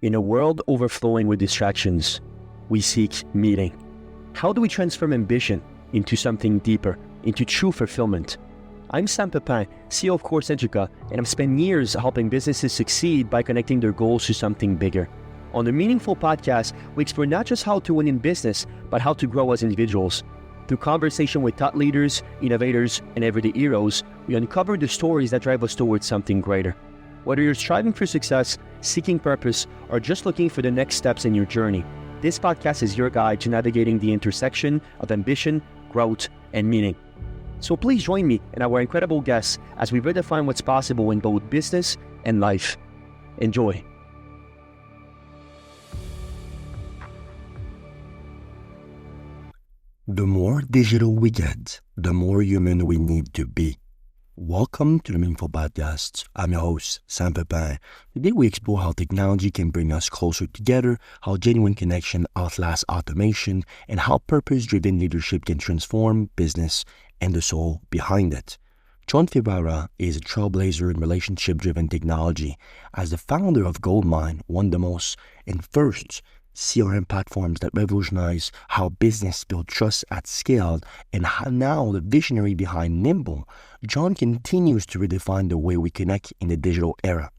In a world overflowing with distractions, we seek meaning. How do we transform ambition into something deeper, into true fulfillment? I'm Sam Pepin, CEO of Course Educa, and I've spent years helping businesses succeed by connecting their goals to something bigger. On the Meaningful podcast, we explore not just how to win in business, but how to grow as individuals. Through conversation with thought leaders, innovators, and everyday heroes, we uncover the stories that drive us towards something greater. Whether you're striving for success, seeking purpose, or just looking for the next steps in your journey, this podcast is your guide to navigating the intersection of ambition, growth, and meaning. So please join me and our incredible guests as we redefine what's possible in both business and life. Enjoy. The more digital we get, the more human we need to be. Welcome to the Meaningful Podcast. I'm your host, Sam Pepin. Today we explore how technology can bring us closer together, how genuine connection outlasts automation, and how purpose-driven leadership can transform business and the soul behind it. Jon Ferrara is a trailblazer in relationship-driven technology. As the founder of GoldMine, one of the most and first CRM platforms that revolutionize how business build trust at scale, and how now the visionary behind Nimble, Jon continues to redefine the way we connect in the digital era.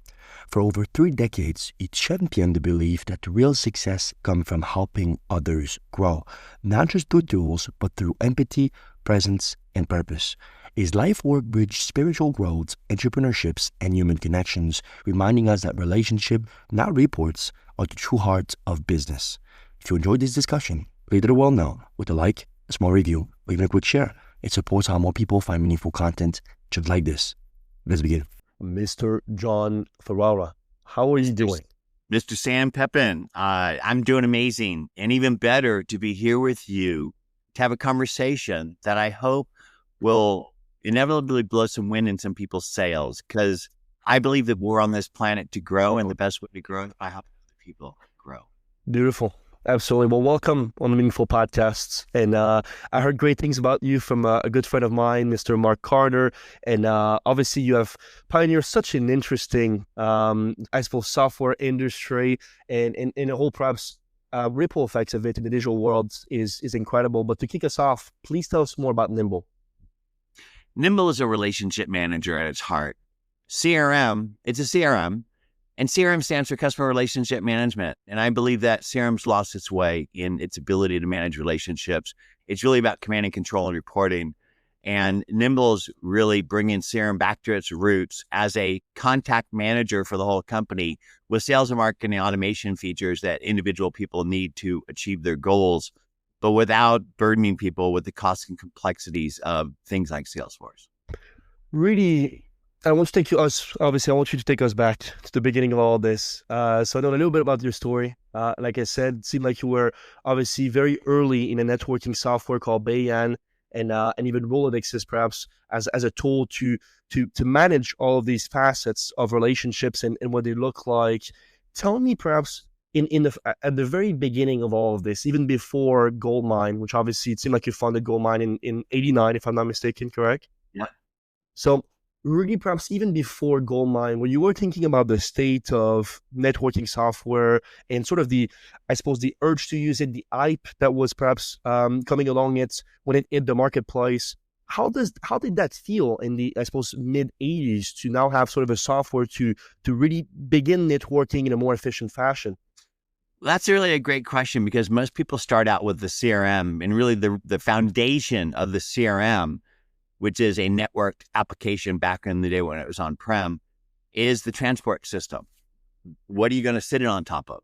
For over 3 decades, he championed the belief that real success comes from helping others grow, not just through tools, but through empathy, presence, and purpose. His life work bridged spiritual growth, entrepreneurships, and human connections, reminding us that relationship, not reports, are the true heart of business. If you enjoyed this discussion, please let the world know with a like, a small review, or even a quick share. It supports how more people find meaningful content just like this. Let's begin. Mr. Jon Ferrara, how are you doing? Mr. Sam Pepin, I'm doing amazing, and even better to be here with you to have a conversation that I hope will inevitably blow some wind in some people's sails, because I believe that we're on this planet to grow, and the best way to grow is by helping other people grow. Beautiful. Absolutely. Well, welcome on the Meaningful Podcasts. And I heard great things about you from a good friend of mine, Mr. Mark Carter. And obviously you have pioneered such an interesting, software industry, and the whole perhaps ripple effects of it in the digital world is incredible. But to kick us off, please tell us more about Nimble. Nimble is a relationship manager at its heart. CRM, it's a CRM, and CRM stands for Customer Relationship Management. And I believe that CRM's lost its way in its ability to manage relationships. It's really about command and control and reporting. And Nimble's really bringing CRM back to its roots as a contact manager for the whole company, with sales and marketing automation features that individual people need to achieve their goals, but without burdening people with the costs and complexities of things like Salesforce. Really, I want you to take us back to the beginning of all this. So I know a little bit about your story. Like I said, it seemed like you were obviously very early in a networking software called Bayan, and even Rolodexes perhaps as a tool to manage all of these facets of relationships and what they look like. Tell me perhaps at the very beginning of all of this, even before GoldMine, which obviously it seemed like you founded GoldMine in 89, if I'm not mistaken, correct? Yeah. So really, perhaps even before GoldMine, when you were thinking about the state of networking software and sort of the urge to use it, the hype that was perhaps coming along it when it hit the marketplace, how did that feel in the, mid 80s to now have sort of a software to really begin networking in a more efficient fashion? That's really a great question, because most people start out with the CRM, and really the foundation of the CRM, which is a networked application back in the day when it was on-prem, is the transport system. What are you going to sit it on top of?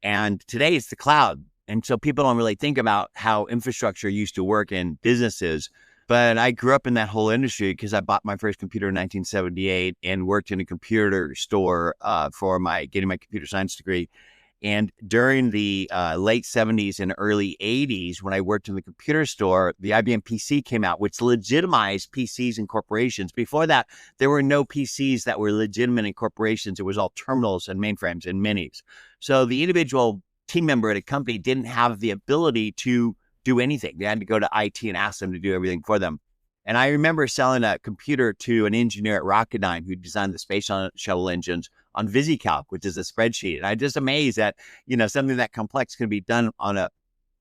And today it's the cloud. And so people don't really think about how infrastructure used to work in businesses. But I grew up in that whole industry because I bought my first computer in 1978 and worked in a computer store for getting my computer science degree. And during the late 70s and early 80s, when I worked in the computer store, the IBM PC came out, which legitimized PCs in corporations. Before that, there were no PCs that were legitimate in corporations. It was all terminals and mainframes and minis. So the individual team member at a company didn't have the ability to do anything. They had to go to IT and ask them to do everything for them. And I remember selling a computer to an engineer at Rocketdyne who designed the space shuttle engines on VisiCalc, which is a spreadsheet. And I'm just amazed that, something that complex can be done on a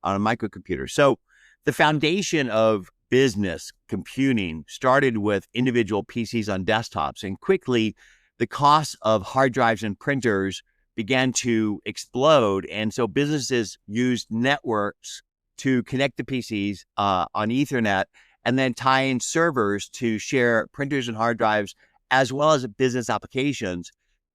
microcomputer. So the foundation of business computing started with individual PCs on desktops, and quickly the cost of hard drives and printers began to explode. And so businesses used networks to connect the PCs on Ethernet and then tie in servers to share printers and hard drives, as well as business applications.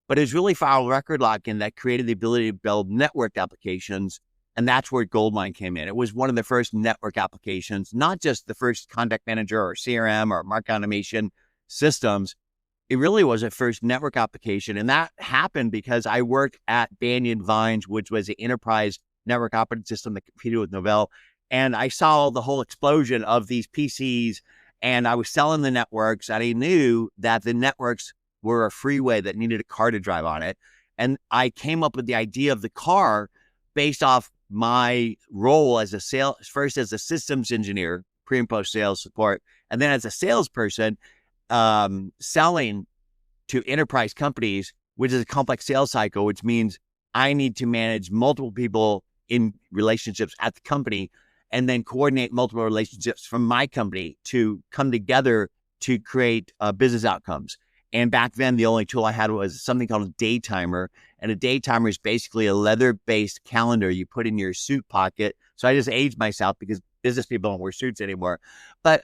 But it was really file record locking that created the ability to build networked applications. And that's where GoldMine came in. It was one of the first network applications, not just the first contact manager or CRM or market automation systems. It really was a first network application. And that happened because I worked at Banyan Vines, which was the enterprise network operating system that competed with Novell. And I saw the whole explosion of these PCs, and I was selling the networks, and I knew that the networks were a freeway that needed a car to drive on it. And I came up with the idea of the car based off my role as first as a systems engineer, pre and post sales support, and then as a salesperson, selling to enterprise companies, which is a complex sales cycle, which means I need to manage multiple people in relationships at the company, and then coordinate multiple relationships from my company to come together to create business outcomes. And back then, the only tool I had was something called a day timer. And a day timer is basically a leather-based calendar you put in your suit pocket. So I just aged myself because business people don't wear suits anymore. But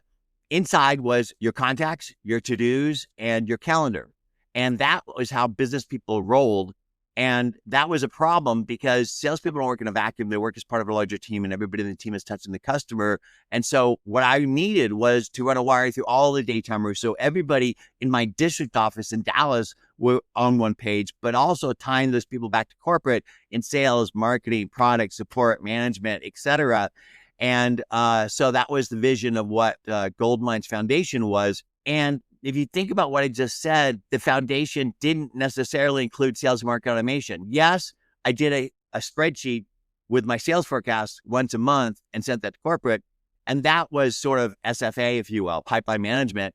inside was your contacts, your to-dos, and your calendar. And that was how business people rolled. And that was a problem because salespeople don't work in a vacuum. They work as part of a larger team, and everybody in the team is touching the customer. And so what I needed was to run a wire through all the day timers. So everybody in my district office in Dallas were on one page, but also tying those people back to corporate in sales, marketing, product, support, management, et cetera. And so that was the vision of what GoldMine's foundation was. And if you think about what I just said, the foundation didn't necessarily include sales and market automation. Yes, I did a spreadsheet with my sales forecast once a month and sent that to corporate. And that was sort of SFA, if you will, pipeline management.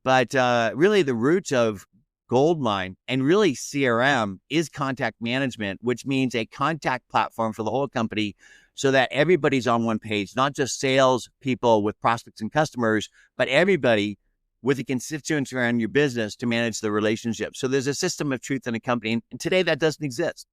But really the roots of GoldMine and really CRM is contact management, which means a contact platform for the whole company so that everybody's on one page, not just sales people with prospects and customers, but everybody with the constituents around your business to manage the relationship. So there's a system of truth in a company, and today that doesn't exist.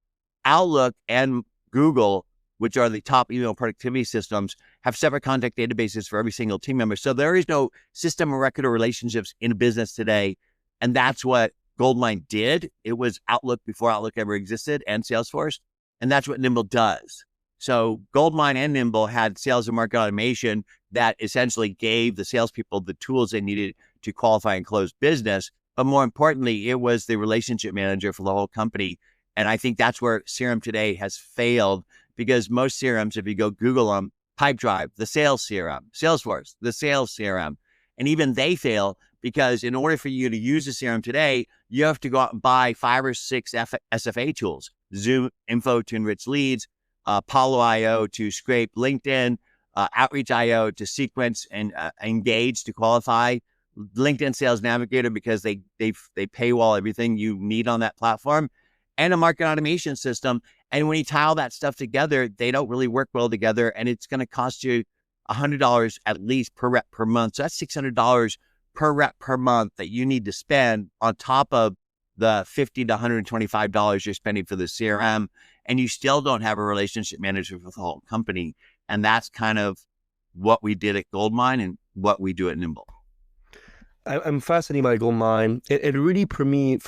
Outlook and Google, which are the top email productivity systems, have separate contact databases for every single team member. So there is no system of record or relationships in a business today. And that's what GoldMine did. It was Outlook before Outlook ever existed and Salesforce. And that's what Nimble does. So GoldMine and Nimble had sales and market automation that essentially gave the salespeople the tools they needed to qualify and close business. But more importantly, it was the relationship manager for the whole company. And I think that's where CRM today has failed, because most CRMs, if you go Google them, Pipedrive, the sales CRM, Salesforce, the sales CRM, and even they fail because in order for you to use a CRM today, you have to go out and buy 5 or 6 SFA tools, Zoom Info to enrich leads, Apollo.io to scrape LinkedIn, Outreach.io to sequence and engage to qualify, LinkedIn Sales Navigator because they paywall everything you need on that platform, and a market automation system. And when you tie all that stuff together, they don't really work well together, and it's going to cost you $100 at least per rep per month. So that's $600 per rep per month that you need to spend on top of the $50 to $125 you're spending for the CRM, and you still don't have a relationship manager for the whole company. And that's kind of what we did at GoldMine and what we do at Nimble. I'm fascinated by GoldMine. It really, for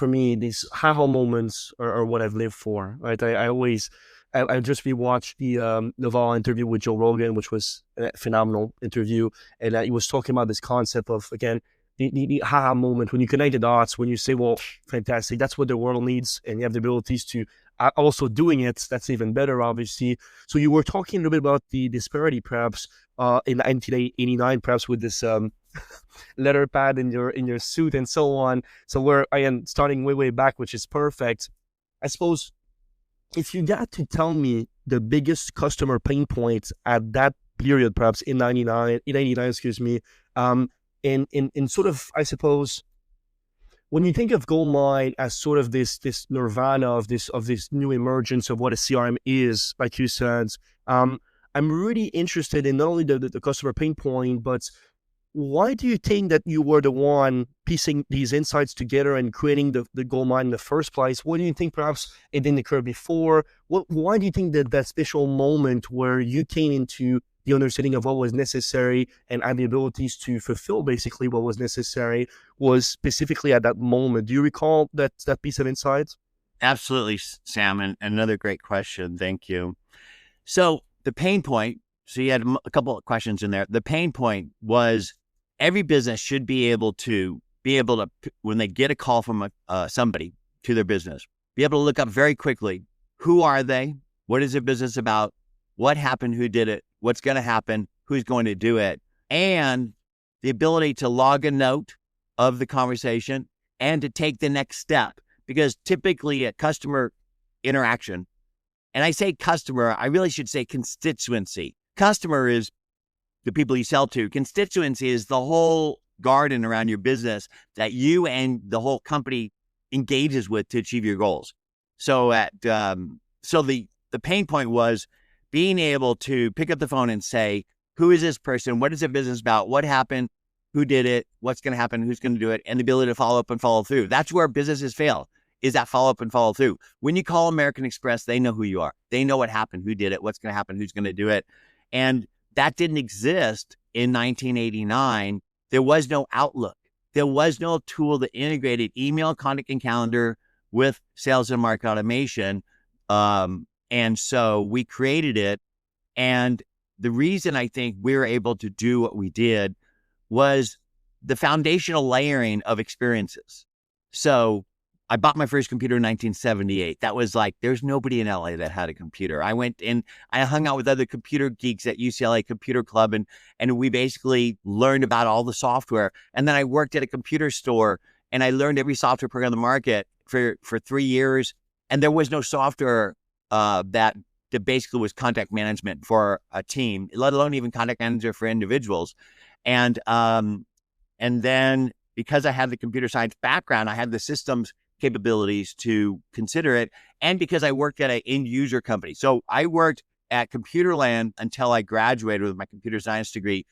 me, these aha moments are what I've lived for, right? I just rewatched the Novell interview with Joe Rogan, which was a phenomenal interview. And he was talking about this concept of, again, the aha moment, when you connect the dots, when you say, well, fantastic, that's what the world needs. And you have the abilities to also doing it. That's even better, obviously. So you were talking a little bit about the disparity, perhaps, in 1989, perhaps with this letter pad in your suit and so on. So we're, again, starting way back, which is perfect. I suppose if you got to tell me the biggest customer pain points at that period, perhaps in 89, excuse me, in sort of, I suppose, when you think of GoldMine as sort of this nirvana of this new emergence of what a CRM is, like you said, I'm really interested in not only the customer pain point, but why do you think that you were the one piecing these insights together and creating the GoldMine in the first place? What do you think perhaps it didn't occur before? Why do you think that special moment where you came into the understanding of what was necessary and had the abilities to fulfill basically what was necessary was specifically at that moment? Do you recall that piece of insight? Absolutely, Sam. And another great question. Thank you. So the pain point, so you had a couple of questions in there. The pain point was every business should be able to, when they get a call from somebody to their business, be able to look up very quickly, who are they? What is their business about? What happened? Who did it? What's going to happen? Who's going to do it? And the ability to log a note of the conversation and to take the next step. Because typically a customer interaction, and I say customer, I really should say constituency. Customer is the people you sell to. Constituency is the whole garden around your business that you and the whole company engages with to achieve your goals. So the pain point was being able to pick up the phone and say, who is this person? What is their business about? What happened? Who did it? What's going to happen? Who's going to do it? And the ability to follow up and follow through. That's where businesses fail, is that follow up and follow through. When you call American Express, they know who you are. They know what happened, who did it, what's going to happen, who's going to do it. And that didn't exist in 1989. There was no Outlook. There was no tool that integrated email, contact, and calendar with sales and market automation. And so we created it. And the reason I think we were able to do what we did was the foundational layering of experiences. So I bought my first computer in 1978. That was like, there's nobody in LA that had a computer. I went and I hung out with other computer geeks at UCLA Computer Club, and we basically learned about all the software. And then I worked at a computer store and I learned every software program on the market for 3 years. And there was no software that basically was contact management for a team, let alone even contact manager for individuals. And then because I had the computer science background, I had the systems capabilities to consider it. And because I worked at an end user company. So I worked at Computerland until I graduated with my computer science degree.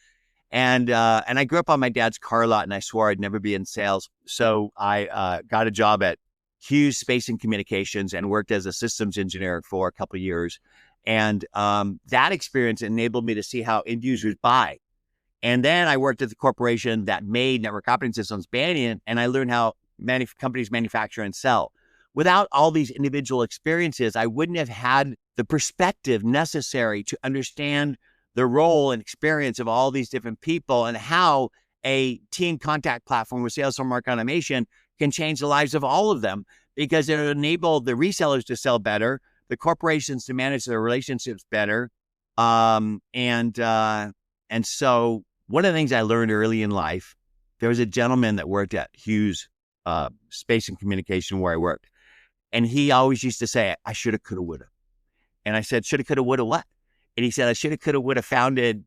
And I grew up on my dad's car lot, and I swore I'd never be in sales. So I got a job at Hughes Space and Communications and worked as a systems engineer for a couple of years. And that experience enabled me to see how end users buy. And then I worked at the corporation that made network operating systems, Banyan, and I learned how companies manufacture and sell. Without all these individual experiences, I wouldn't have had the perspective necessary to understand the role and experience of all these different people and how a team contact platform with sales or market automation can change the lives of all of them, because it enabled the resellers to sell better, the corporations to manage their relationships better. And so one of the things I learned early in life, there was a gentleman that worked at Hughes Space and Communication where I worked. And he always used to say, I shoulda, coulda, woulda. And I said, shoulda, coulda, woulda what? And he said, I shoulda, coulda, woulda founded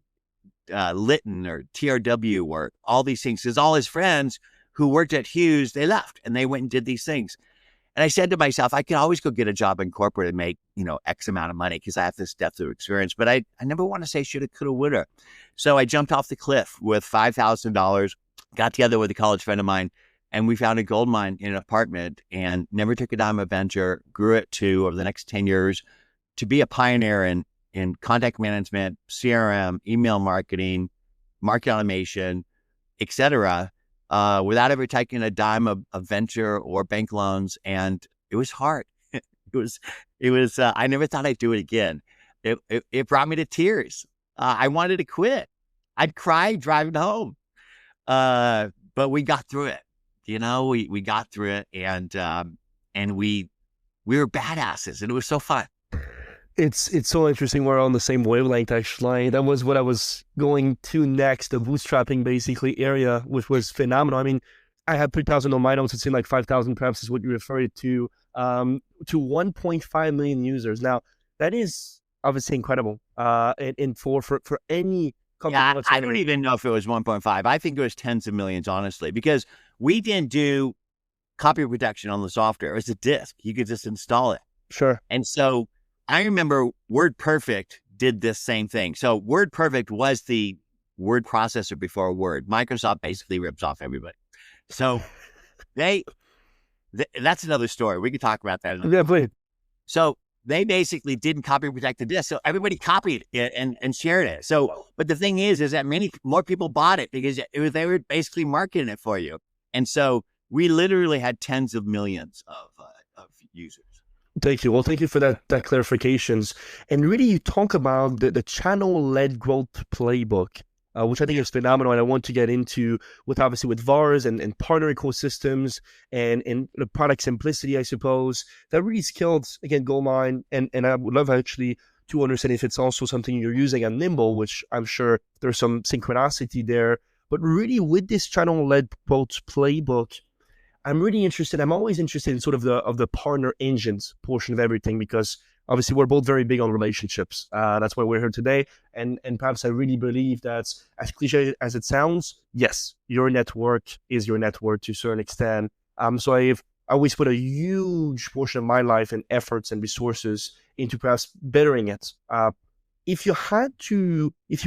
Litton or TRW or all these things. Because all his friends who worked at Hughes, they left and they went and did these things. And I said to myself, I could always go get a job in corporate and make, X amount of money because I have this depth of experience. But I never want to say shoulda, coulda, woulda. So I jumped off the cliff with $5,000, got together with a college friend of mine, and we founded GoldMine in an apartment and never took a dime of venture, grew it to, over the next 10 years, to be a pioneer in contact management, CRM, email marketing, market automation, et cetera, without ever taking a dime of venture or bank loans. And it was hard. It was, I never thought I'd do it again. It brought me to tears. I wanted to quit. I'd cry driving home. But we got through it. We got through it, and we were badasses, and it was so fun. It's so interesting. We're on the same wavelength, actually. That was what I was going to next, the bootstrapping basically area, which was phenomenal. I mean, I had 3,000 on my notes. It seemed like 5,000 perhaps is what you referred to 1.5 million users. Now, that is obviously incredible. And for any Yeah, I don't even know if it was 1.5. I think it was tens of millions, honestly, because we didn't do copy protection on the software. It was a disk. You could just install it. Sure. And so I remember WordPerfect did this same thing. So WordPerfect was the word processor before Word. Microsoft basically rips off everybody. So that's another story. We could talk about that. Yeah, please. So they basically didn't copy protect the disk. So everybody copied it and shared it. So, but the thing is that many more people bought it because they were basically marketing it for you. And so we literally had tens of millions of users. Thank you. Well, thank you for that clarifications. And really, you talk about the channel-led growth playbook, which I think is phenomenal. And I want to get into with VARs and partner ecosystems and the product simplicity, I suppose. That really scaled, again, GoldMine. And I would love actually to understand if it's also something you're using on Nimble, which I'm sure there's some synchronicity there. But really, with this channel-led growth playbook, I'm really interested. I'm always interested in sort of the partner engines portion of everything, because obviously we're both very big on relationships. That's why we're here today. And perhaps I really believe that, as cliche as it sounds, yes, your network is your network to a certain extent. So I always put a huge portion of my life and efforts and resources into perhaps bettering it. If you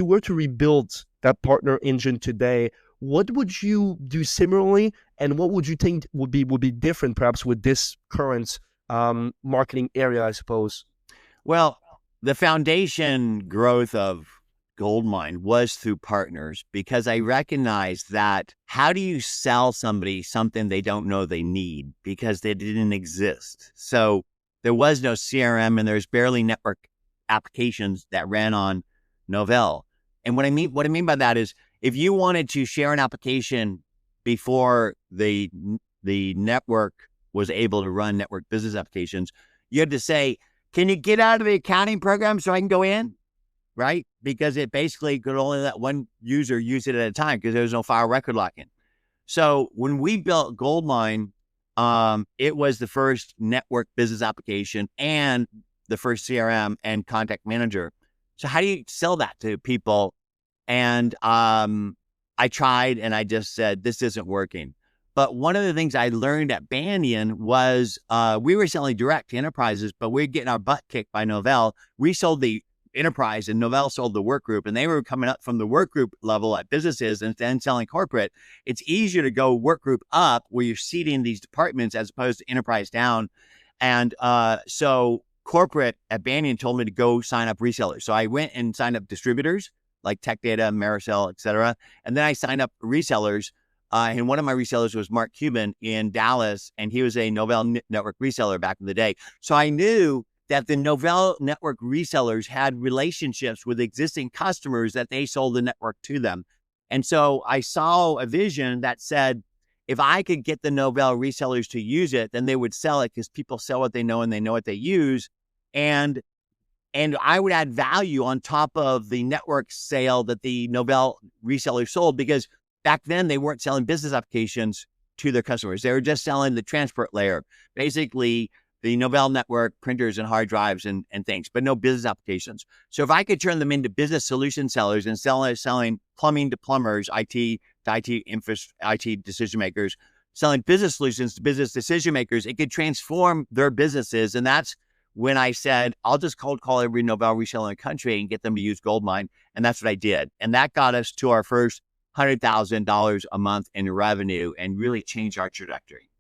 were to rebuild that partner engine today, what would you do similarly, and what would you think would be different perhaps with this current marketing area, I suppose? Well, the foundation growth of GoldMine was through partners, because I recognized that how do you sell somebody something they don't know they need because they didn't exist? So there was no CRM and there's barely network applications that ran on Novell. And what I mean by that is, if you wanted to share an application before the network was able to run network business applications, you had to say, can you get out of the accounting program so I can go in? Right? Because it basically could only let one user use it at a time because there was no file record locking. So when we built GoldMine, it was the first network business application and the first CRM and contact manager. So how do you sell that to people? And I tried and I just said, this isn't working. But one of the things I learned at Banyan was we were selling direct to enterprises, but we were getting our butt kicked by Novell. We sold the enterprise and Novell sold the work group, and they were coming up from the work group level at businesses and then selling corporate. It's easier to go work group up where you're seeding these departments as opposed to enterprise down. And so corporate at Banyan told me to go sign up resellers. So I went and signed up distributors like Tech Data, Maricel, et cetera. And then I signed up resellers. And one of my resellers was Mark Cuban in Dallas, and he was a Novell network reseller back in the day. So I knew that the Novell network resellers had relationships with existing customers that they sold the network to them. And so I saw a vision that said, if I could get the Novell resellers to use it, then they would sell it because people sell what they know and they know what they use. And I would add value on top of the network sale that the Novell resellers sold, because back then they weren't selling business applications to their customers. They were just selling the transport layer, basically the Novell network, printers and hard drives and things, but no business applications. So if I could turn them into business solution sellers and selling plumbing to plumbers, IT to IT decision makers, selling business solutions to business decision makers, it could transform their businesses. And that's when I said, I'll just cold call every Novell reseller in the country and get them to use GoldMine. And that's what I did. And that got us to our first $100,000 a month in revenue and really changed our trajectory.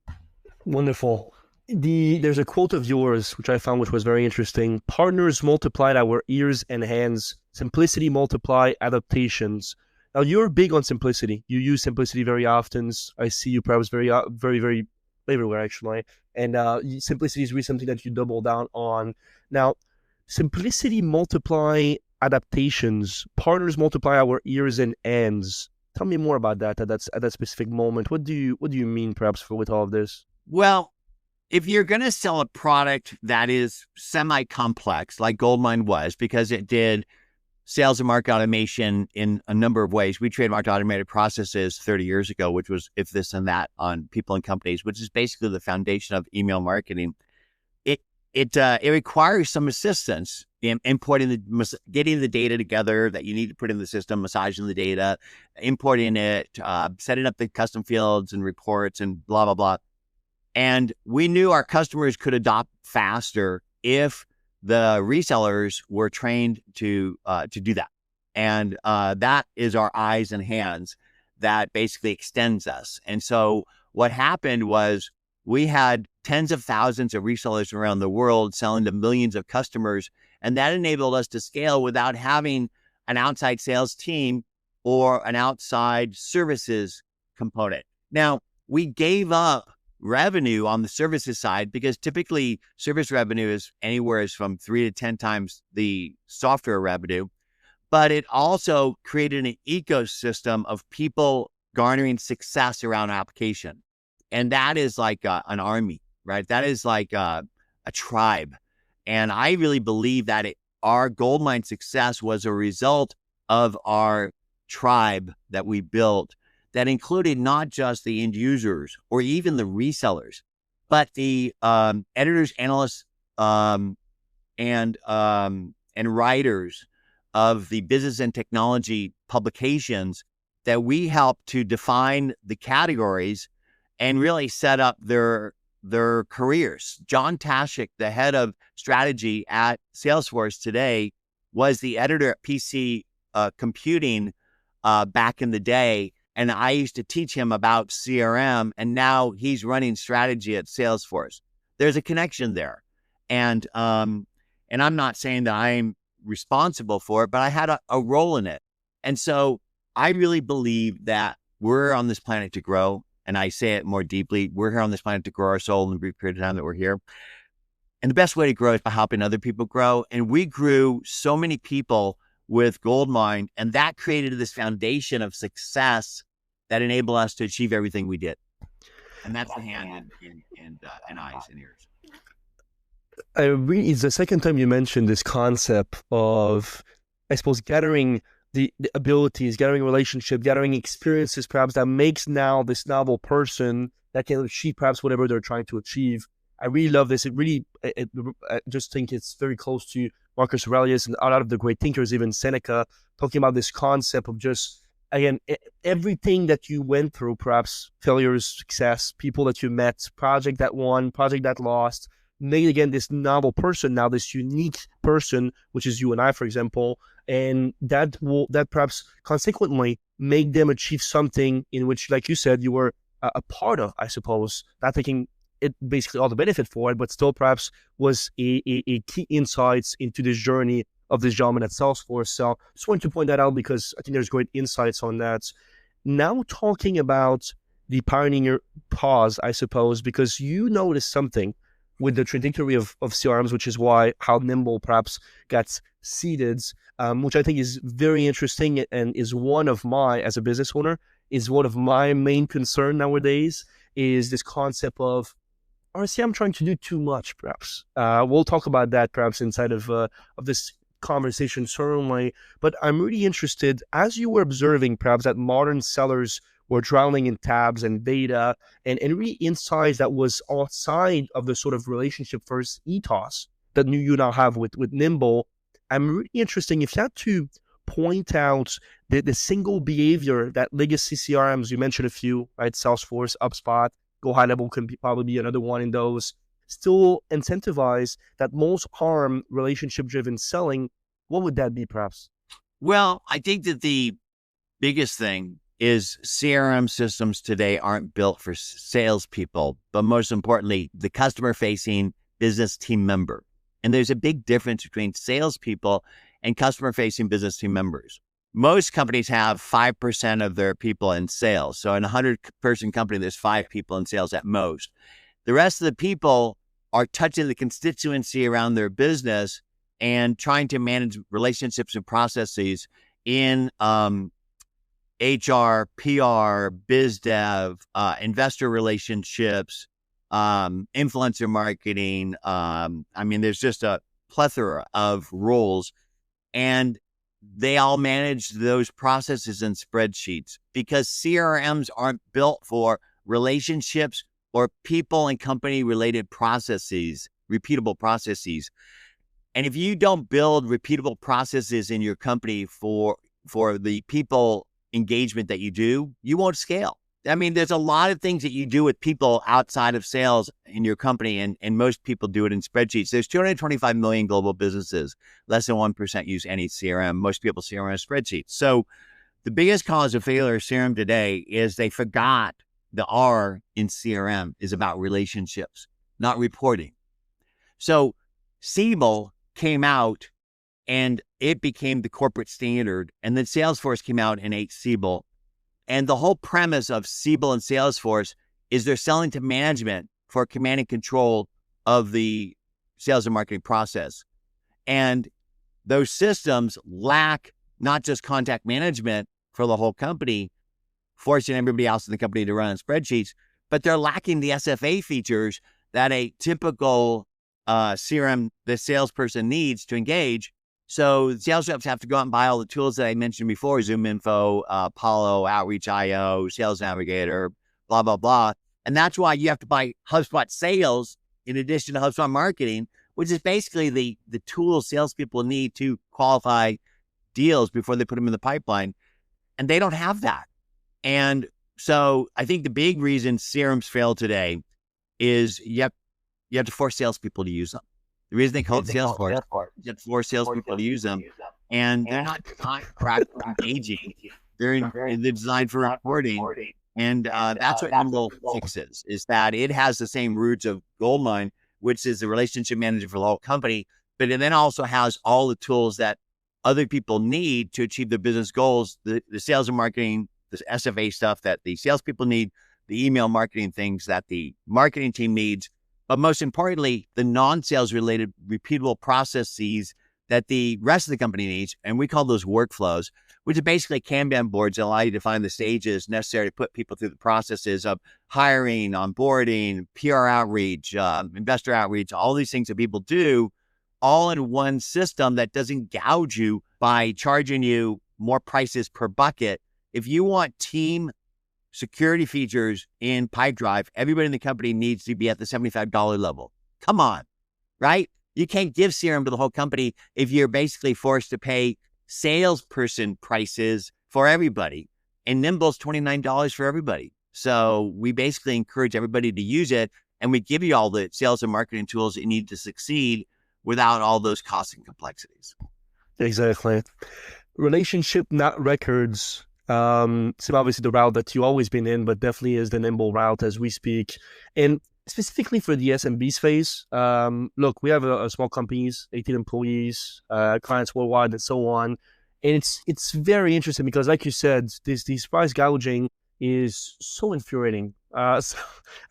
Wonderful. There's a quote of yours, which I found, which was very interesting. Partners multiplied our ears and hands. Simplicity multiply adaptations. Now, you're big on simplicity. You use simplicity very often. I see you perhaps very, very everywhere, actually. And simplicity is really something that you double down on. Now, simplicity multiply adaptations. Partners multiply our ears and ends. Tell me more about that at that specific moment. What do you mean, perhaps, with all of this? Well, if you're going to sell a product that is semi-complex, like GoldMine was, because it did sales and market automation in a number of ways. We trademarked automated processes 30 years ago, which was if this and that on people and companies, which is basically the foundation of email marketing. it requires some assistance in getting the data together that you need to put in the system, massaging the data, importing it, setting up the custom fields and reports and blah, blah, blah. And we knew our customers could adopt faster if the resellers were trained to do that. And that is our eyes and hands that basically extends us. And so what happened was we had tens of thousands of resellers around the world selling to millions of customers. And that enabled us to scale without having an outside sales team or an outside services component. Now, we gave up revenue on the services side because typically service revenue is anywhere from 3 to 10 times the software revenue. But it also created an ecosystem of people garnering success around application. And that is like an army, right? That is like a tribe. And I really believe that our GoldMine success was a result of our tribe that we built that included not just the end users or even the resellers, but the editors, analysts, and writers of the business and technology publications that we help to define the categories and really set up their careers. John Tashik, the head of strategy at Salesforce today, was the editor at PC Computing back in the day. And I used to teach him about CRM, and now he's running strategy at Salesforce. There's a connection there. And I'm not saying that I'm responsible for it, but I had a role in it. And so I really believe that we're on this planet to grow. And I say it more deeply, we're here on this planet to grow our soul in the brief period of time that we're here. And the best way to grow is by helping other people grow. And we grew so many people with GoldMine, and that created this foundation of success that enabled us to achieve everything we did. And that's the hand and eyes and ears. It's the second time you mentioned this concept of, I suppose, gathering the abilities, gathering relationship, gathering experiences, perhaps that makes now this novel person that can achieve perhaps whatever they're trying to achieve. I really love this. I just think it's very close to Marcus Aurelius and a lot of the great thinkers, even Seneca, talking about this concept of just, again, everything that you went through, perhaps failures, success, people that you met, project that won, project that lost, made, again, this novel person, now this unique person, which is you and I, for example, and that perhaps consequently make them achieve something in which, like you said, you were a part of, I suppose, not taking it basically all the benefit for it, but still perhaps was a key insights into this journey of this gentleman at Salesforce. So just wanted to point that out because I think there's great insights on that. Now talking about the pioneer pause, I suppose, because you noticed something with the trajectory of CRMs, which is how Nimble perhaps got seeded, which I think is very interesting and is one of my, as a business owner, is one of my main concern nowadays, is this concept of, honestly, I'm trying to do too much, perhaps. We'll talk about that perhaps inside of this conversation, certainly. But I'm really interested, as you were observing perhaps that modern sellers were drowning in tabs and data and really insights that was outside of the sort of relationship first ethos that you now have with Nimble. I'm really interested if you had to point out the single behavior that legacy CRMs, you mentioned a few, right? Salesforce, HubSpot, Go High Level can probably be another one in those, still incentivize that most harm relationship-driven selling. What would that be, perhaps? Well, I think that the biggest thing is CRM systems today aren't built for salespeople, but most importantly, the customer-facing business team member. And there's a big difference between salespeople and customer-facing business team members. Most companies have 5% of their people in sales. So in a 100-person company, there's 5 people in sales at most. The rest of the people are touching the constituency around their business and trying to manage relationships and processes in HR, PR, biz dev, investor relationships, influencer marketing. There's just a plethora of roles, and they all manage those processes in spreadsheets because CRMs aren't built for relationships or people and company related processes. repeatable processes. And if you don't build repeatable processes in your company for the people engagement that you do, you won't scale. I mean, there's a lot of things that you do with people outside of sales in your company, and most people do it in spreadsheets. There's 225 million global businesses. Less than 1% use any CRM. Most people CRM are spreadsheets. So the biggest cause of failure of CRM today is they forgot the R in CRM is about relationships, not reporting. So Siebel came out and it became the corporate standard. And then Salesforce came out and ate Siebel. And the whole premise of Siebel and Salesforce is they're selling to management for command and control of the sales and marketing process. And those systems lack not just contact management for the whole company, forcing everybody else in the company to run on spreadsheets, but they're lacking the SFA features that a typical CRM, the salesperson needs to engage. So sales reps have to go out and buy all the tools that I mentioned before, ZoomInfo, Apollo, Outreach.io, Sales Navigator, blah, blah, blah. And that's why you have to buy HubSpot Sales in addition to HubSpot Marketing, which is basically the tools salespeople need to qualify deals before they put them in the pipeline. And they don't have that. And so I think the big reason CRMs fail today is you have to force salespeople to use them. The reason they call it Salesforce, you have to force salespeople to use them. And they're not engaging. They're designed for reporting. And that's what Nimble fixes, is that it has the same roots of GoldMine, which is the relationship manager for the whole company, but it then also has all the tools that other people need to achieve their business goals, the sales and marketing, the SFA stuff that the salespeople need, the email marketing things that the marketing team needs, but most importantly, the non-sales related repeatable processes that the rest of the company needs. And we call those workflows, which are basically Kanban boards that allow you to find the stages necessary to put people through the processes of hiring, onboarding, PR outreach, investor outreach, all these things that people do, all in one system that doesn't gouge you by charging you more prices per bucket. If you want team security features in Pipedrive, everybody in the company needs to be at the $75 level. Come on, right? You can't give CRM to the whole company if you're basically forced to pay salesperson prices for everybody. And Nimble's $29 for everybody. So we basically encourage everybody to use it, and we give you all the sales and marketing tools that you need to succeed without all those costs and complexities. Exactly. Relationship, not records. So obviously the route that you've always been in, but definitely is the Nimble route as we speak. And specifically for the SMB space, look, we have a small companies, 18 employees, clients worldwide, and so on. And it's very interesting because, like you said, this price gouging is so infuriating. So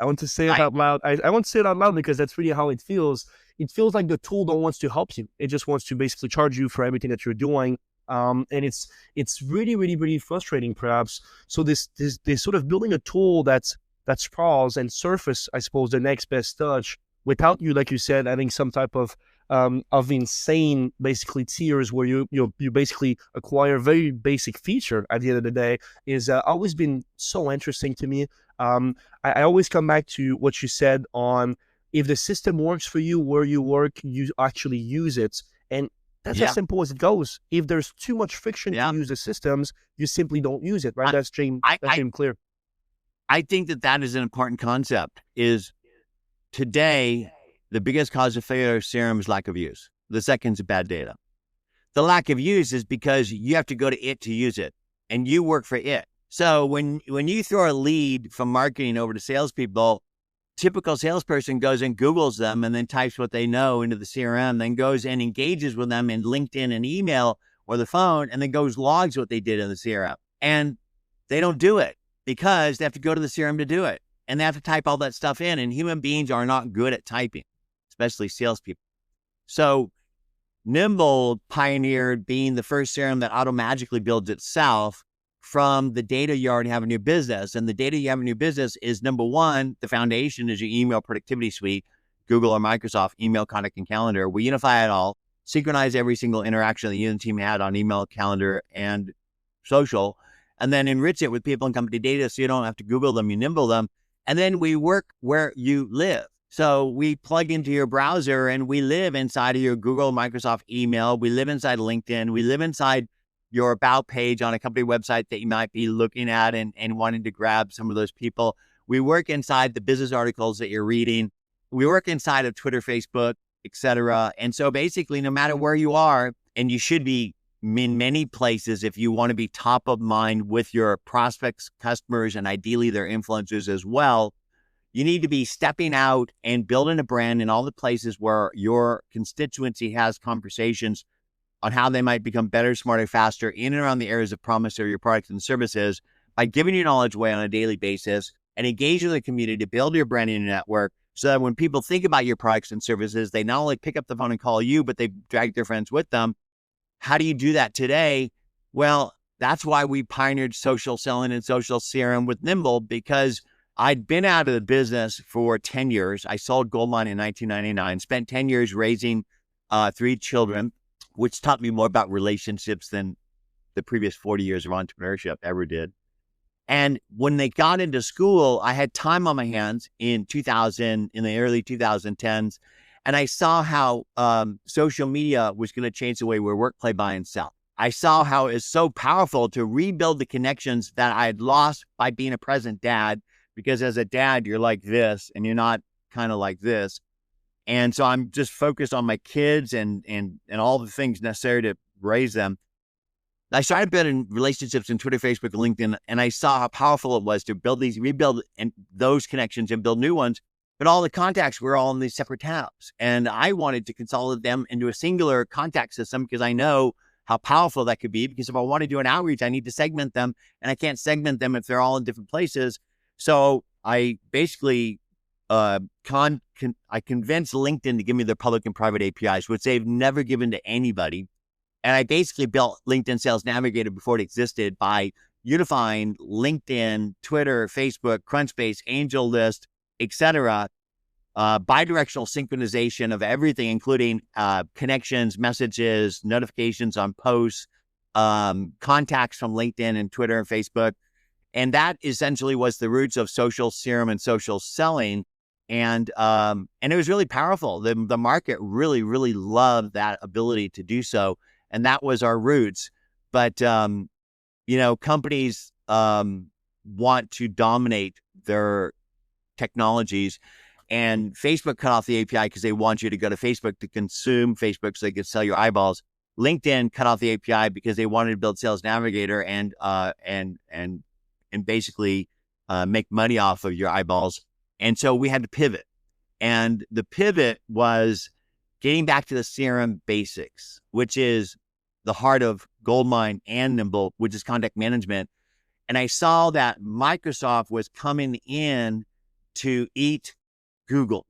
I want to say it out loud. I want to say it out loud because that's really how it feels. It feels like the tool don't want to help you. It just wants to basically charge you for everything that you're doing. And it's really, really, really frustrating, perhaps. So this sort of building a tool that sprawls and surface, I suppose, the next best touch without you, like you said, having some type of insane, basically, tiers where you basically acquire very basic feature at the end of the day is always been so interesting to me. I always come back to what you said on if the system works for you where you work, you actually use it. And that's as simple as it goes. If there's too much friction to use the systems, you simply don't use it, right? That's James clear. I think that is an important concept. Is today, the biggest cause of failure of CRM is lack of use. The second is bad data. The lack of use is because you have to go to it to use it, and you work for it. So when you throw a lead from marketing over to salespeople, typical salesperson goes and Googles them and then types what they know into the CRM, then goes and engages with them in LinkedIn and email or the phone, and then goes logs what they did in the CRM. And they don't do it because they have to go to the CRM to do it. And they have to type all that stuff in, and human beings are not good at typing, especially salespeople. So Nimble pioneered being the first CRM that auto-magically builds itself from the data you already have in your business. And the data you have in your business is, number one, the foundation is your email productivity suite, Google or Microsoft, email, contact, and calendar. We unify it all, synchronize every single interaction that you and the team had on email, calendar, and social, and then enrich it with people and company data so you don't have to Google them, you Nimble them. And then we work where you live. So we plug into your browser and we live inside of your Google, Microsoft email. We live inside LinkedIn. We live inside your about page on a company website that you might be looking at and wanting to grab some of those people. We work inside the business articles that you're reading. We work inside of Twitter, Facebook, etc. And so basically, no matter where you are, and you should be in many places if you want to be top of mind with your prospects, customers, and ideally their influencers as well, you need to be stepping out and building a brand in all the places where your constituency has conversations on how they might become better, smarter, faster in and around the areas of promise of your products and services by giving your knowledge away on a daily basis and engage with the community to build your branding network so that when people think about your products and services, they not only pick up the phone and call you, but they drag their friends with them. How do you do that today? Well, that's why we pioneered social selling and social CRM with Nimble, because I'd been out of the business for 10 years. I sold GoldMine in 1999, spent 10 years raising 3 children, which taught me more about relationships than the previous 40 years of entrepreneurship ever did. And when they got into school, I had time on my hands in the early 2010s. And I saw how social media was going to change the way we work, play, buy, and sell. I saw how it's so powerful to rebuild the connections that I had lost by being a present dad, because as a dad, you're like this and you're not kind of like this. And so I'm just focused on my kids and all the things necessary to raise them. I started building relationships in Twitter, Facebook, and LinkedIn, and I saw how powerful it was to rebuild those connections and build new ones. But all the contacts were all in these separate tabs. And I wanted to consolidate them into a singular contact system because I know how powerful that could be. Because if I want to do an outreach, I need to segment them, and I can't segment them if they're all in different places. So I basically I convinced LinkedIn to give me their public and private APIs, which they've never given to anybody. And I basically built LinkedIn Sales Navigator before it existed by unifying LinkedIn, Twitter, Facebook, Crunchbase, AngelList, etc., bidirectional synchronization of everything, including connections, messages, notifications on posts, contacts from LinkedIn and Twitter and Facebook. And that essentially was the roots of social CRM and social selling. And it was really powerful. The market really, really loved that ability to do so. And that was our roots. But, companies want to dominate their technologies. And Facebook cut off the API because they want you to go to Facebook to consume Facebook so they could sell your eyeballs. LinkedIn cut off the API because they wanted to build Sales Navigator and basically make money off of your eyeballs. And so we had to pivot. And the pivot was getting back to the CRM basics, which is the heart of GoldMine and Nimble, which is contact management. And I saw that Microsoft was coming in to eat Google.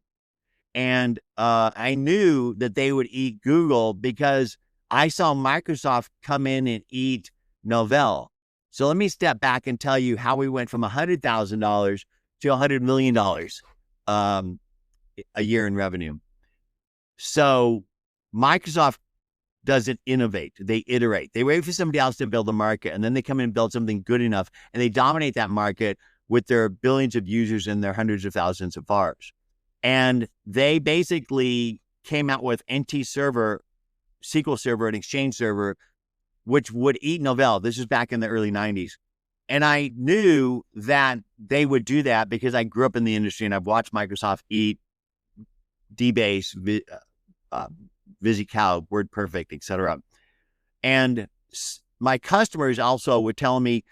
And I knew that they would eat Google because I saw Microsoft come in and eat Novell. So let me step back and tell you how we went from $100,000 to $100 million a year in revenue. So Microsoft doesn't innovate. They iterate. They wait for somebody else to build a market, and then they come in and build something good enough, and they dominate that market with their billions of users and their hundreds of thousands of VARs. And they basically came out with NT Server, SQL Server, and Exchange Server, which would eat Novell. This is back in the early 90s. And I knew that they would do that because I grew up in the industry and I've watched Microsoft eat DBase, VisiCal, WordPerfect, etc. And my customers also would tell me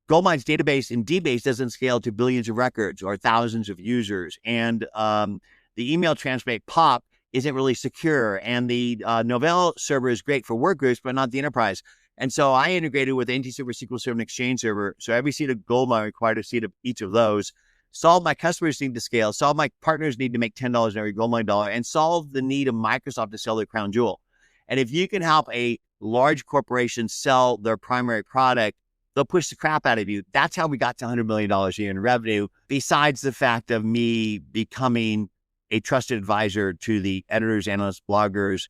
GoldMine's database in DBase doesn't scale to billions of records or thousands of users. And the email transmit POP isn't really secure. And the Novell server is great for work groups, but not the enterprise. And so I integrated with NT Server, SQL Server, and Exchange Server. So every seat of GoldMine required a seat of each of those. Solve my customers' need to scale. Solve my partners' need to make $10 in every GoldMine dollar. And solve the need of Microsoft to sell their crown jewel. And if you can help a large corporation sell their primary product, they'll push the crap out of you. That's how we got to $100 million a year in revenue, besides the fact of me becoming a trusted advisor to the editors, analysts, bloggers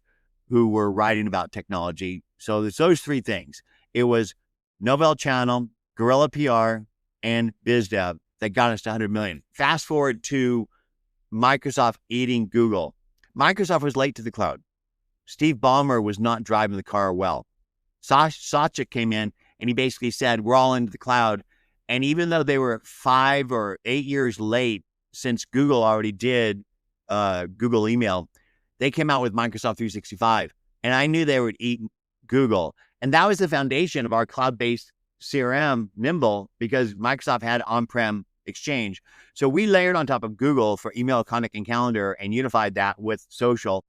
who were writing about technology. So there's those 3 things. It was Novell Channel, Guerrilla PR, and BizDev that got us to 100 million. Fast forward to Microsoft eating Google. Microsoft was late to the cloud. Steve Ballmer was not driving the car well. Satya came in and he basically said, we're all into the cloud. And even though they were 5 or 8 years late since Google already did Google email, they came out with Microsoft 365. And I knew they would eat Google. And that was the foundation of our cloud-based CRM, Nimble, because Microsoft had on-prem Exchange. So we layered on top of Google for email, contact, and calendar and unified that with social.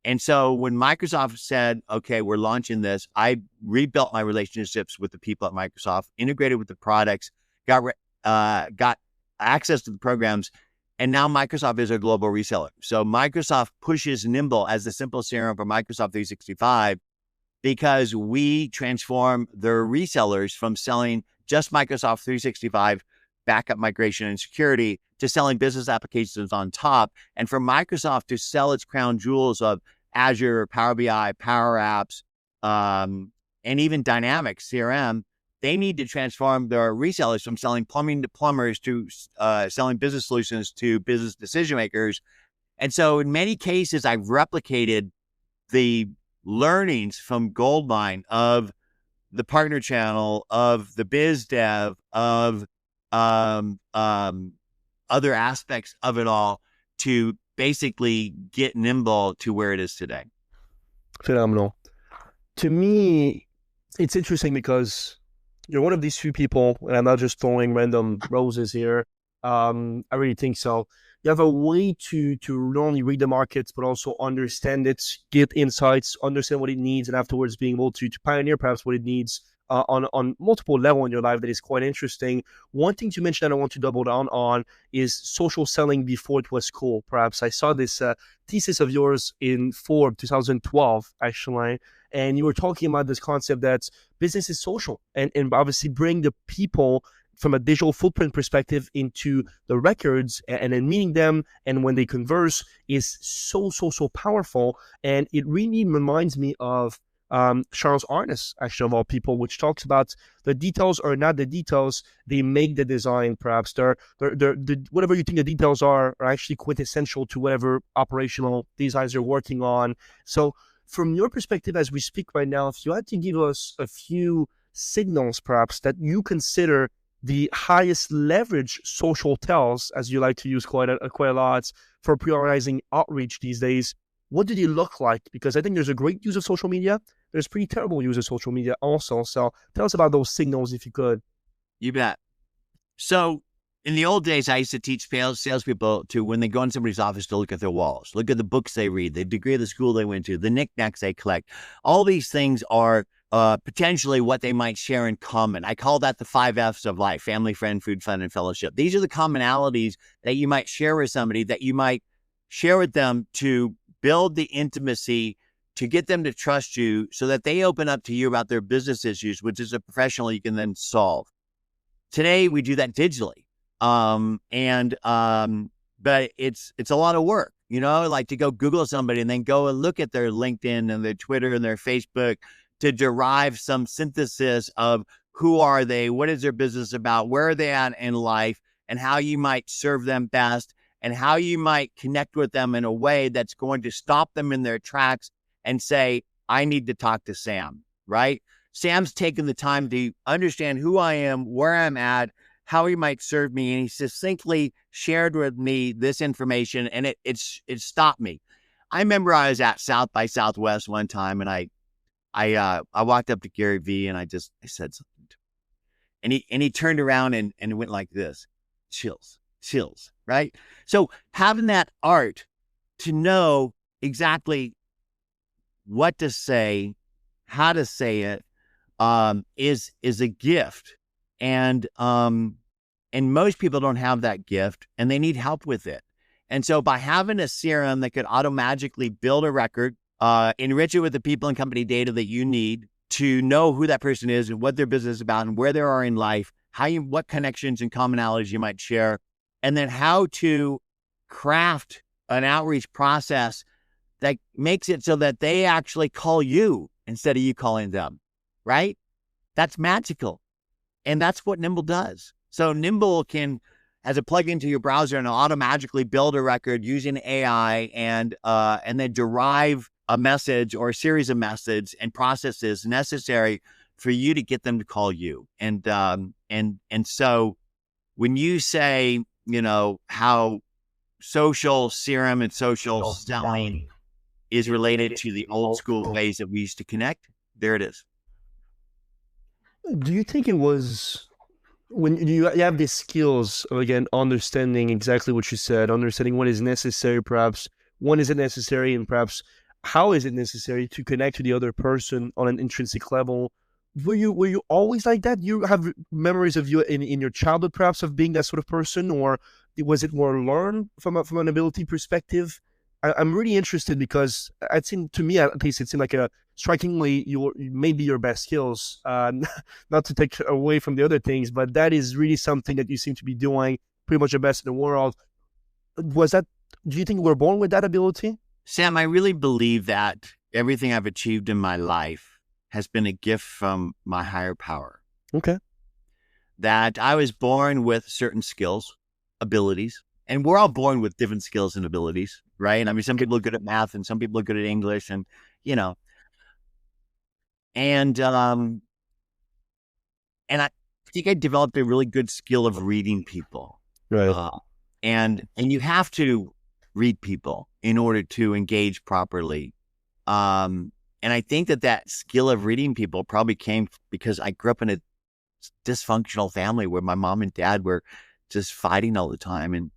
And so when Microsoft said, okay, we're launching this, I rebuilt my relationships with the people at Microsoft, integrated with the products, got access to the programs, and now Microsoft is a global reseller. So Microsoft pushes Nimble as the simple CRM for Microsoft 365 because we transform their resellers from selling just Microsoft 365 backup migration and security to selling business applications on top. And for Microsoft to sell its crown jewels of Azure, Power BI, Power Apps, and even Dynamics CRM, they need to transform their resellers from selling plumbing to plumbers to selling business solutions to business decision makers. And so in many cases, I've replicated the learnings from GoldMine of the partner channel, of the biz dev, of other aspects of it all to basically get Nimble to where it is today. Phenomenal. To me, it's interesting because you're one of these few people, and I'm not just throwing random roses here. I really think so. You have a way to not only read the markets, but also understand it, get insights, understand what it needs, and afterwards being able to pioneer perhaps what it needs on multiple levels in your life that is quite interesting. One thing to mention that I want to double down on is social selling before it was cool. Perhaps I saw this thesis of yours in Forbes 2012, actually, and you were talking about this concept that business is social and obviously bring the people from a digital footprint perspective into the records and then meeting them and when they converse is so powerful. And it really reminds me of Charles Arness, actually, of all people, which talks about the details are not the details, they make the design. Perhaps they're whatever you think the details are actually quintessential to whatever operational designs you're working on. So from your perspective, as we speak right now, if you had to give us a few signals, perhaps, that you consider the highest leverage social tells, as you like to use quite a lot for prioritizing outreach these days, what do they look like? Because I think there's a great use of social media. There's pretty terrible use of social media also. So tell us about those signals if you could. You bet. So in the old days, I used to teach salespeople to, when they go in somebody's office, to look at their walls, look at the books they read, the degree of the school they went to, the knickknacks they collect. All these things are potentially what they might share in common. I call that the 5 F's of life: family, friend, food, fun, and fellowship. These are the commonalities that you might share with somebody, that you might share with them to build the intimacy, to get them to trust you so that they open up to you about their business issues, which is a professional you can then solve. Today, we do that digitally. But it's a lot of work, like to go Google somebody and then go and look at their LinkedIn and their Twitter and their Facebook to derive some synthesis of who are they, what is their business about, where are they at in life, and how you might serve them best, and how you might connect with them in a way that's going to stop them in their tracks and say, I need to talk to Sam, right? Sam's taken the time to understand who I am, where I'm at, how he might serve me, and he succinctly shared with me this information, and it stopped me. I remember I was at South by Southwest one time, and I walked up to Gary Vee, and I said something to him, and he turned around and went like this: chills, right? So having that art to know exactly what to say, how to say it, is a gift. And most people don't have that gift, and they need help with it. And so by having a CRM that could auto-magically build a record, enrich it with the people and company data that you need to know who that person is and what their business is about and where they are in life, what connections and commonalities you might share, and then how to craft an outreach process that makes it so that they actually call you instead of you calling them, right? That's magical. And that's what Nimble does. So Nimble can as a plugin to your browser, and it'll automatically build a record using AI and then derive a message or a series of messages and processes necessary for you to get them to call you. And so when you say, how social CRM and social selling is related to the old school ways that we used to connect, there it is. Do you think it was when you have these skills of, again, understanding exactly what you said, understanding what is necessary, perhaps when is it necessary, and perhaps how is it necessary to connect to the other person on an intrinsic level? Were you always like that? You have memories of you in your childhood, perhaps, of being that sort of person, or was it more learned from an ability perspective? I'm really interested because it seemed to me, at least, it seemed like strikingly maybe your best skills. Not to take away from the other things, but that is really something that you seem to be doing pretty much the best in the world. Do you think we're born with that ability? Sam, I really believe that everything I've achieved in my life has been a gift from my higher power. Okay. That I was born with certain skills, abilities, and we're all born with different skills and abilities, right? I mean, some people are good at math and some people are good at English, and, and I think I developed a really good skill of reading people. Right. And you have to read people in order to engage properly. And I think that skill of reading people probably came because I grew up in a dysfunctional family where my mom and dad were just fighting all the time.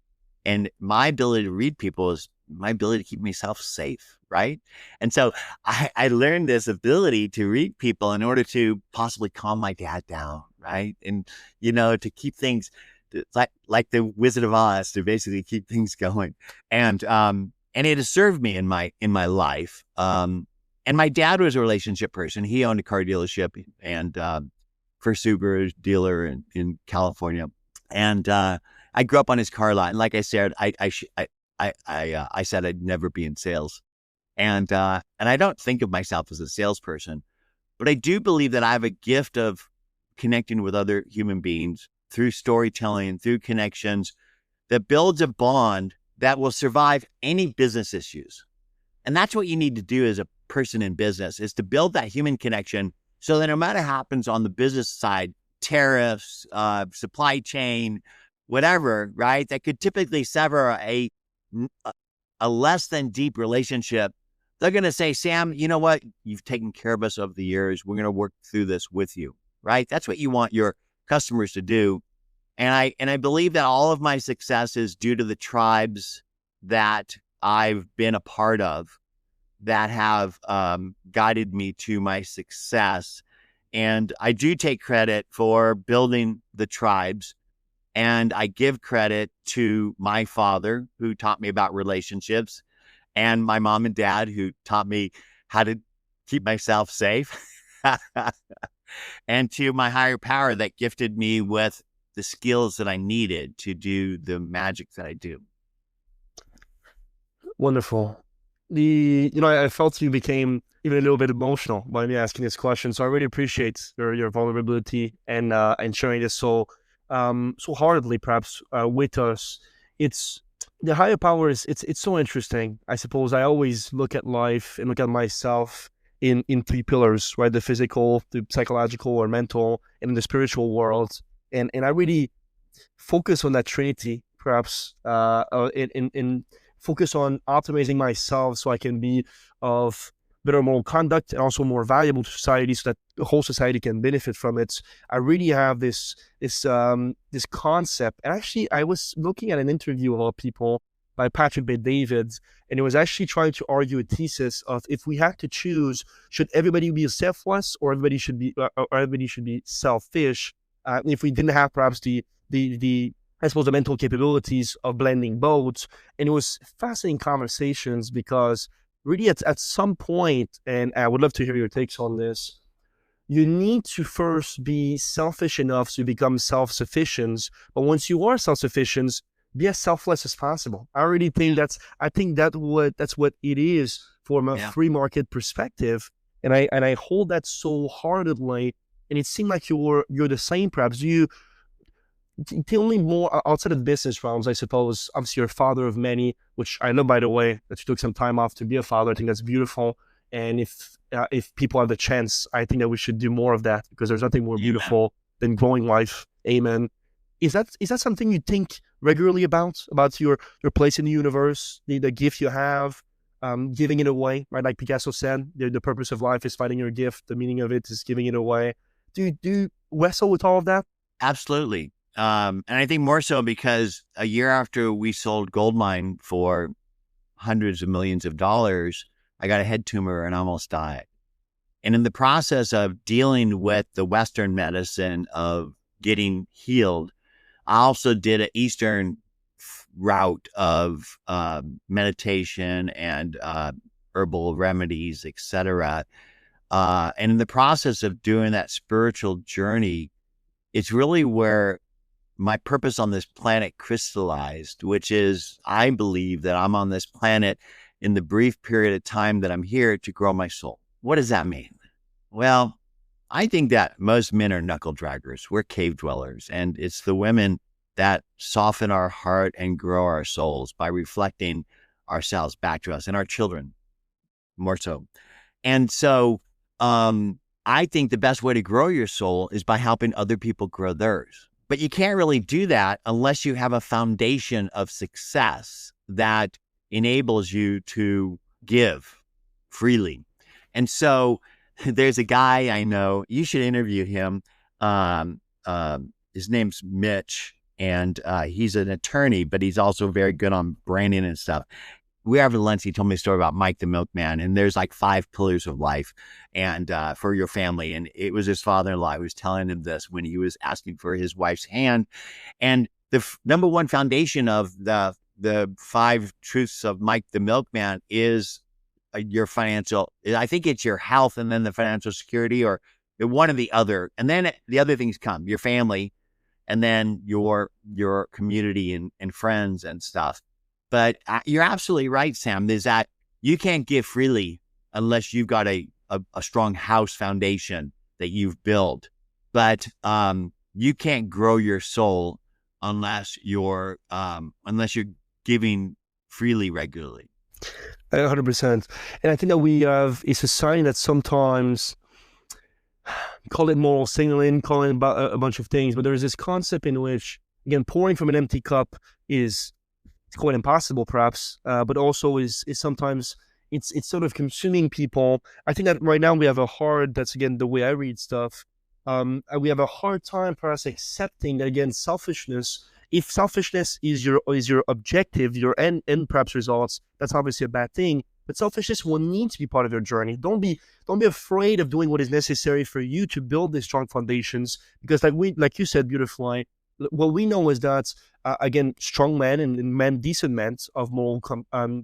And my ability to read people is my ability to keep myself safe, right? And so I learned this ability to read people in order to possibly calm my dad down, right? And, to keep things like the Wizard of Oz, to basically keep things going. And it has served me in my life. And my dad was a relationship person. He owned a car dealership and for Subaru dealer in California. And I grew up on his car lot. And like I said, I said I'd never be in sales. And I don't think of myself as a salesperson, but I do believe that I have a gift of connecting with other human beings through storytelling, through connections that builds a bond that will survive any business issues. And that's what you need to do as a person in business, is to build that human connection so that no matter what happens on the business side, tariffs, supply chain, whatever, right, that could typically sever a less than deep relationship, they're going to say, Sam, you know what? You've taken care of us over the years. We're going to work through this with you, right? That's what you want your customers to do. And I believe that all of my success is due to the tribes that I've been a part of that have guided me to my success. And I do take credit for building the tribes. And I give credit to my father, who taught me about relationships, and my mom and dad, who taught me how to keep myself safe, and to my higher power that gifted me with the skills that I needed to do the magic that I do. Wonderful. I felt you became even a little bit emotional by me asking this question. So I really appreciate your vulnerability and sharing this so heartedly, perhaps, with us. It's the higher power it's so interesting. I suppose I always look at life and look at myself in three pillars, right? The physical, the psychological or mental, and in the spiritual world. And I really focus on that trinity, perhaps, in focus on optimizing myself so I can be of better moral conduct and also more valuable to society so that the whole society can benefit from it. I really have this concept. And actually, I was looking at an interview of all people by Patrick Bet-David, and it was actually trying to argue a thesis of, if we had to choose, should everybody be selfless or everybody should be selfish? If we didn't have perhaps the I suppose the mental capabilities of blending both. And it was fascinating conversations because really at some point, and I would love to hear your takes on this, you need to first be selfish enough to become self-sufficient. But once you are self-sufficient, be as selfless as possible. I really think that's what it is from a free market perspective. And I hold that so heartedly. And it seemed like you're the same, perhaps. tell me more outside of the business realms, I suppose. Obviously, you're a father of many, which I know, by the way, that you took some time off to be a father. I think that's beautiful. And if people have the chance, I think that we should do more of that, because there's nothing more beautiful than growing life. Amen. Is that something you think regularly about your place in the universe, the gift you have, giving it away, right? Like Picasso said, the purpose of life is finding your gift. The meaning of it is giving it away. Do you wrestle with all of that? Absolutely. And I think more so because a year after we sold GoldMine for hundreds of millions of dollars, I got a head tumor and almost died. And in the process of dealing with the Western medicine of getting healed, I also did an Eastern route of meditation and herbal remedies, etc. And in the process of doing that spiritual journey, it's really where my purpose on this planet crystallized, which is, I believe that I'm on this planet in the brief period of time that I'm here to grow my soul. What does that mean? Well, I think that most men are knuckle draggers. We're cave dwellers, and it's the women that soften our heart and grow our souls by reflecting ourselves back to us, and our children more so. And so I think the best way to grow your soul is by helping other people grow theirs. But you can't really do that unless you have a foundation of success that enables you to give freely. And so there's a guy I know, you should interview him. His name's Mitch, and he's an attorney, but he's also very good on branding and stuff. We were having lunch. He told me a story about Mike the Milkman, and there's like 5 pillars of life and for your family. And it was his father-in-law who was telling him this when he was asking for his wife's hand. And the number one foundation of the 5 truths of Mike the Milkman is your financial, I think it's your health, and then the financial security, or one or the other. And then the other things come, your family, and then your community and friends and stuff. But you're absolutely right, Sam, is that you can't give freely unless you've got a strong house foundation that you've built. But you can't grow your soul unless you're giving freely regularly. 100%. And I think that we have a society that sometimes call it moral signaling, call it a bunch of things, but there is this concept in which, again, pouring from an empty cup is quite impossible, perhaps, but also is sometimes it's sort of consuming people. I think that right now we have that's again the way I read stuff. We have a hard time perhaps accepting that, again, selfishness. If selfishness is your objective, your end perhaps results, that's obviously a bad thing. But selfishness will need to be part of your journey. Don't be afraid of doing what is necessary for you to build these strong foundations. Because like you said beautifully, what we know is that again, strong men and decent men of moral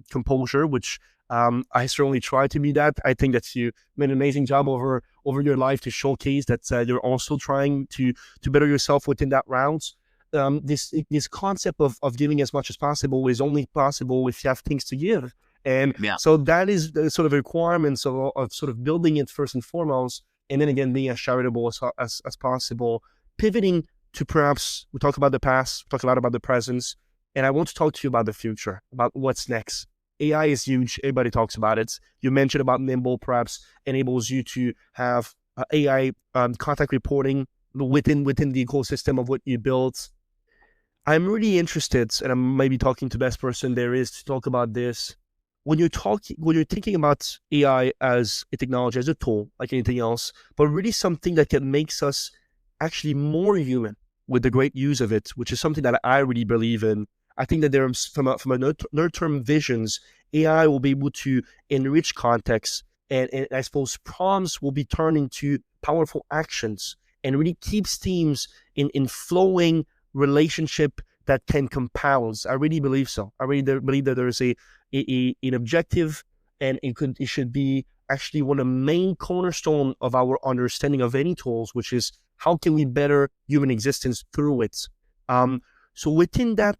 composure, which I certainly try to be that. I think that you made an amazing job over your life to showcase that you're also trying to better yourself within that route. This concept of giving as much as possible is only possible if you have things to give. And so that is the sort of requirements of sort of building it first and foremost, and then again being as charitable as possible. Pivoting to, perhaps we talk about the past, talk a lot about the present, and I want to talk to you about the future, about what's next. AI is huge. Everybody talks about it. You mentioned about Nimble, perhaps enables you to have AI contact reporting within the ecosystem of what you built. I'm really interested, and I'm maybe talking to the best person there is to talk about this. When you're thinking about AI as a technology, as a tool, like anything else, but really something that can makes us actually more human with the great use of it, which is something that I really believe in. I think that there's from a nerd-term visions, AI will be able to enrich context, and I suppose prompts will be turned into powerful actions, and really keeps teams in flowing relationship that can compound. I really believe so. I really believe that there is an objective, and it should be actually one of the main cornerstone of our understanding of any tools, which is how can we better human existence through it. So within that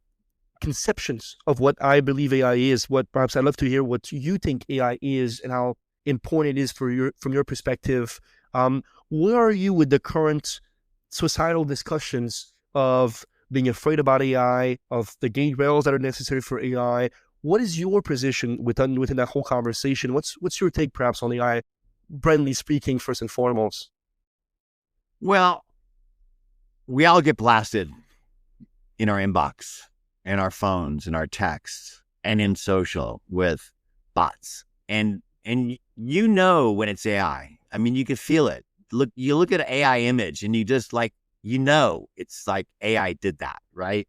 conceptions of what I believe AI is, what perhaps I'd love to hear what you think AI is and how important it is from your perspective. Where are you with the current societal discussions of being afraid about AI, of the gate rails that are necessary for AI. What is your position within that whole conversation? What's your take perhaps on AI, broadly speaking, first and foremost? Well, we all get blasted in our inbox, in our phones, in our texts, and in social with bots. And you know when it's AI. I mean, you can feel it. You look at an AI image and you just like, it's like AI did that, right?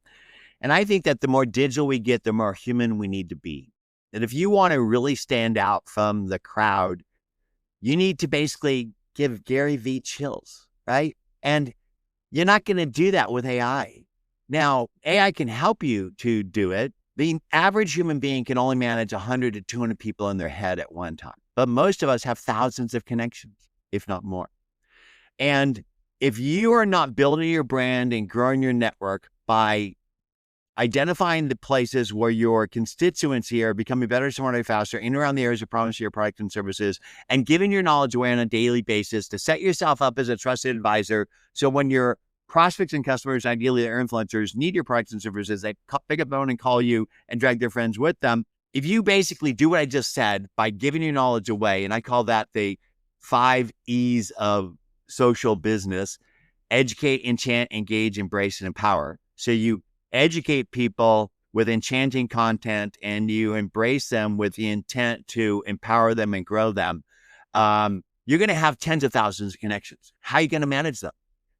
And I think that the more digital we get, the more human we need to be. That if you want to really stand out from the crowd, you need to basically give Gary V chills, right? And you're not going to do that with AI. Now, AI can help you to do it. The average human being can only manage 100 to 200 people in their head at one time. But most of us have thousands of connections, if not more. And if you are not building your brand and growing your network by identifying the places where your constituency are becoming better, smarter, faster, in and around the areas of promise of your product and services, and giving your knowledge away on a daily basis to set yourself up as a trusted advisor. So when your prospects and customers, ideally their influencers, need your products and services, they pick up the phone and call you and drag their friends with them. If you basically do what I just said by giving your knowledge away, and I call that the 5 E's of social business: educate, enchant, engage, embrace, and empower. So you educate people with enchanting content and you embrace them with the intent to empower them and grow them. You're going to have tens of thousands of connections. How are you going to manage them?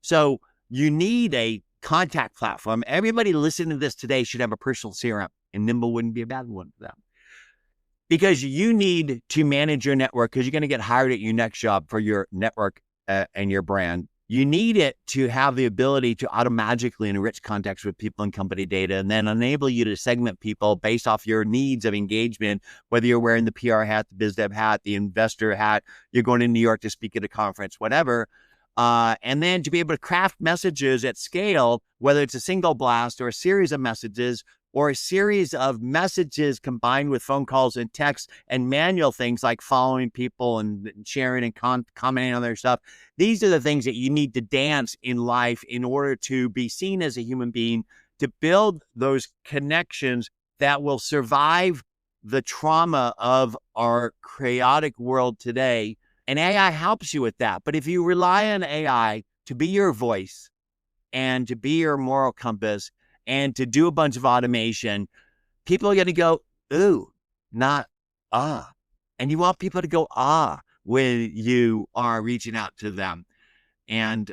So you need a contact platform. Everybody listening to this today should have a personal CRM, and Nimble wouldn't be a bad one for them. Because you need to manage your network, because you're going to get hired at your next job for your network and your brand. You need it to have the ability to automatically enrich contacts with people and company data, and then enable you to segment people based off your needs of engagement, whether you're wearing the PR hat, the biz dev hat, the investor hat, you're going to New York to speak at a conference, whatever. And then to be able to craft messages at scale, whether it's a single blast or a series of messages, or a series of messages combined with phone calls and texts and manual things like following people and sharing and commenting on their stuff. These are the things that you need to dance in life in order to be seen as a human being, to build those connections that will survive the trauma of our chaotic world today. And AI helps you with that. But if you rely on AI to be your voice and to be your moral compass and to do a bunch of automation, people are going to go, ooh, not ah. And you want people to go ah when you are reaching out to them. And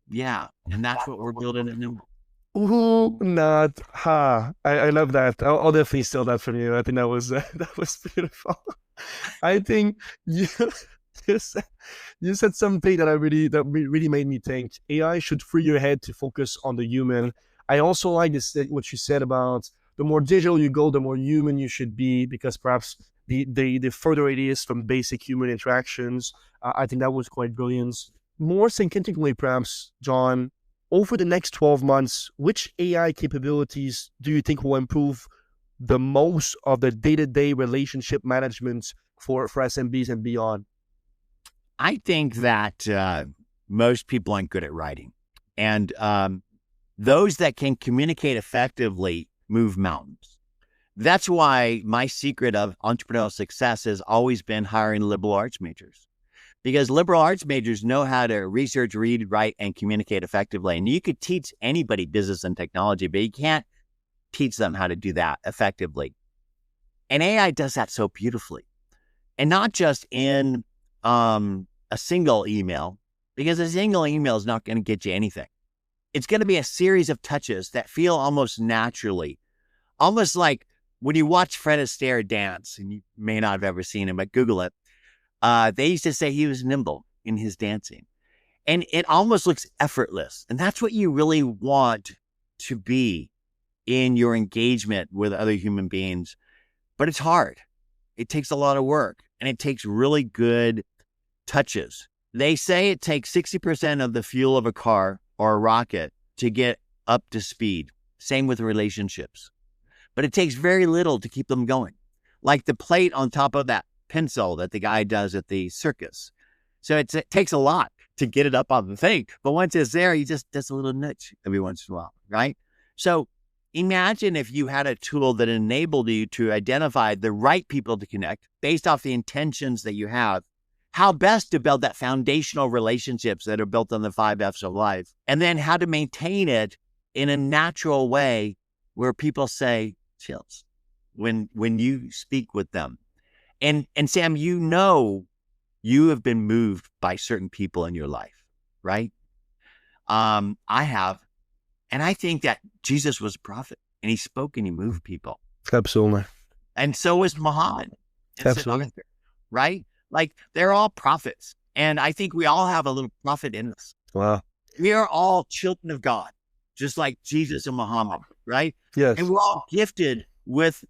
yeah, and that's what we're building at Nimble. Ooh, not ha. I love that. I'll definitely steal that from you. I think that was beautiful. I think you said something that really made me think. AI should free your head to focus on the human. I also like what you said about the more digital you go, the more human you should be, because perhaps the further it is from basic human interactions. I think that was quite brilliant. More significantly, perhaps, Jon, over the next 12 months, which AI capabilities do you think will improve the most of the day-to-day relationship management for SMBs and beyond? I think that most people aren't good at writing. And those that can communicate effectively move mountains. That's why my secret of entrepreneurial success has always been hiring liberal arts majors, because liberal arts majors know how to research, read, write, and communicate effectively. And you could teach anybody business and technology, but you can't teach them how to do that effectively. And AI does that so beautifully. And not just in a single email, because a single email is not going to get you anything. It's going to be a series of touches that feel almost naturally, almost like when you watch Fred Astaire dance, and you may not have ever seen him, but Google it. They used to say he was nimble in his dancing, and it almost looks effortless. And that's what you really want to be in your engagement with other human beings. But it's hard. It takes a lot of work, and it takes really good touches. They say it takes 60% of the fuel of a car or a rocket to get up to speed. Same with relationships. But it takes very little to keep them going. Like the plate on top of that pencil that the guy does at the circus. So it takes a lot to get it up on the thing. But once it's there, he just does a little nudge every once in a while, right? So imagine if you had a tool that enabled you to identify the right people to connect based off the intentions that you have, how best to build that foundational relationships that are built on the 5 F's of life, and then how to maintain it in a natural way where people say, chills, when you speak with them. And Sam, you have been moved by certain people in your life, right? I have. And I think that Jesus was a prophet and he spoke and he moved people. Absolutely. And so was Muhammad. Absolutely. Right? Like they're all prophets. And I think we all have a little prophet in us. Wow. We are all children of God, just like Jesus and Muhammad, right? Yes. And we're all gifted with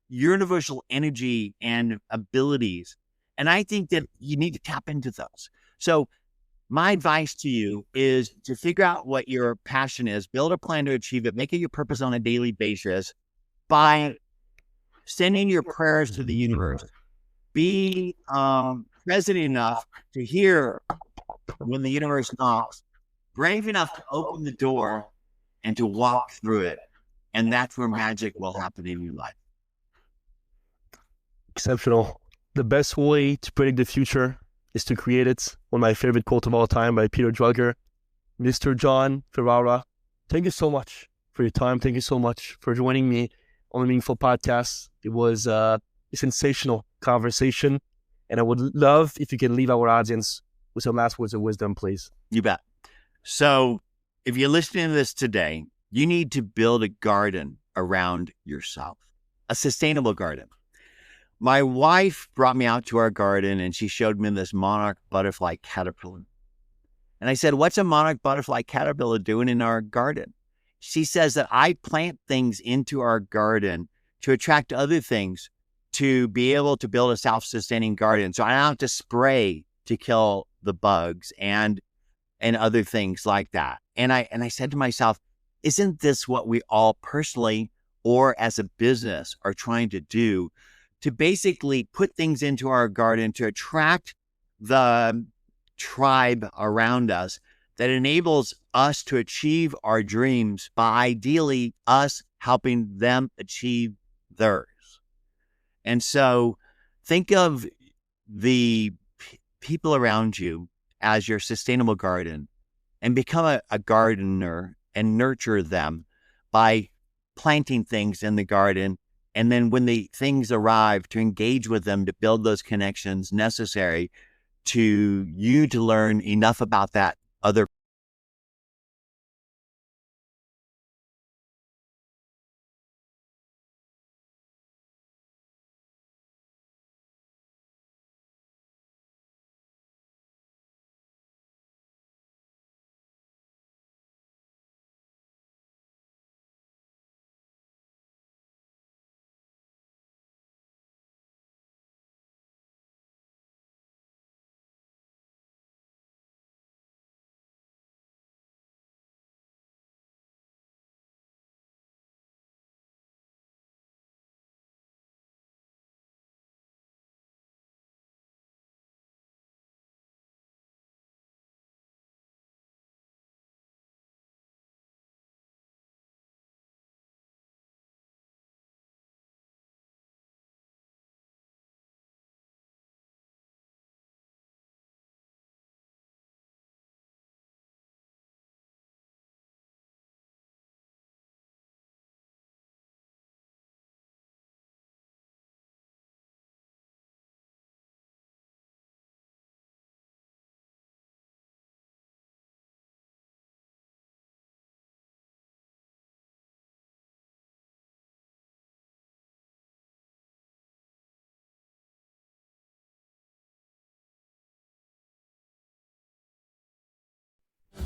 universal energy and abilities. And I think that you need to tap into those. So my advice to you is to figure out what your passion is, build a plan to achieve it, make it your purpose on a daily basis by sending your prayers to the universe. Be present enough to hear when the universe knocks, brave enough to open the door and to walk through it. And that's where magic will happen in your life. Exceptional. The best way to predict the future is to create it. One of my favorite quotes of all time by Peter Drucker. Mr. Jon Ferrara, thank you so much for your time. Thank you so much for joining me on the Meaningful Podcast. It was a sensational conversation, and I would love if you can leave our audience with some last words of wisdom, please. You bet. So if you're listening to this today, you need to build a garden around yourself, a sustainable garden. My wife brought me out to our garden and she showed me this monarch butterfly caterpillar. And I said, what's a monarch butterfly caterpillar doing in our garden? She says that I plant things into our garden to attract other things to be able to build a self-sustaining garden. So I don't have to spray to kill the bugs and other things like that. And I said to myself, isn't this what we all personally or as a business are trying to do, to basically put things into our garden to attract the tribe around us that enables us to achieve our dreams by ideally us helping them achieve theirs. And so think of the people around you as your sustainable garden and become a gardener and nurture them by planting things in the garden. And then when the things arrive, to engage with them, to build those connections necessary to you to learn enough about that other.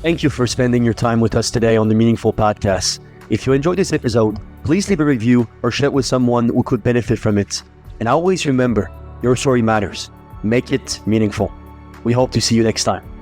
Thank you for spending your time with us today on the Meaningful Podcast. If you enjoyed this episode, please leave a review or share it with someone who could benefit from it. And always remember, your story matters. Make it meaningful. We hope to see you next time.